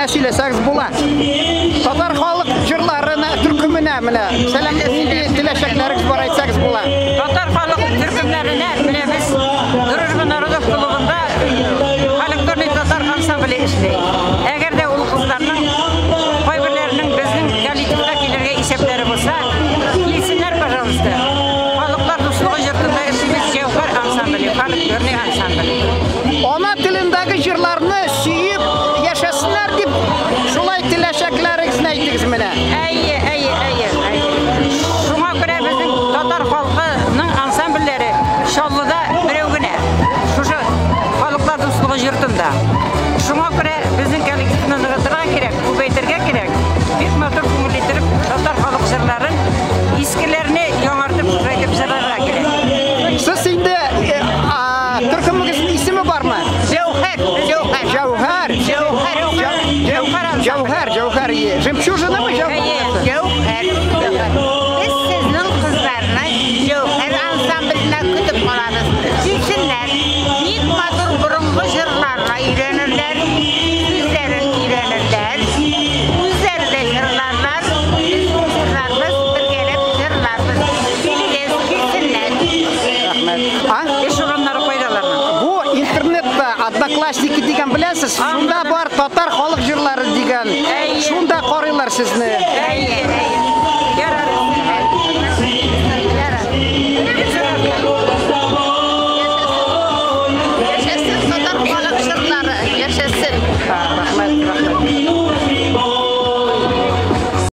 сөйлесеңіз була. Татар халық жырларына, түркіменә менә. Сәлам теләшәкләрегез бар айтсагыз була. Татар халық түркемнәренә менә без Дружба народов клубында коллективный татар ансамбле эшләй. Әгәр дә ул кызларның кайберләренең безнең коллективка килергә исәпләре булса, килсеннәр, пожалуйста. Халыклар дуслыгы йортында эшлибез Җәүһәр ансамбле, коллективный ансамбле. Ана телендәге җырларны сөеп яшәсеннәр дип шулай теләшәкләрегезне әйтегез менә. Әйе. Шуңа күрә безнең татар халкының ансамбльләре Чаллыда берәү генә. Шушы халыклар дуслыгы йортында. Шуңа күрә безнең коллективны ныгытырга кирәк, күбәйтергә кирәк. Бик матур күңел итеп татар халык җырларын, искеләрне яңартып әйтеп җырларга кирәк. Сез инде төркемегезнең исеме бармы? Җәүһәр. Жемчужинамы Җәүһәр? Biz sizin kızlarına Җәүһәр ансамбліне kütüp kalarız. Bilsinler, büyük matur burunlu jırlarla öğrenirler, bizlerin öğrenirler, bizler de jırlarlar, bizim jırlarımız birgelip jırlarımız. Bilsinler. Beş oranları koydalarına. Bu internetda Одноклассники дигән беләсез? Шунда бар татар халык җырлары дигән. Шунда карыйлар сезне.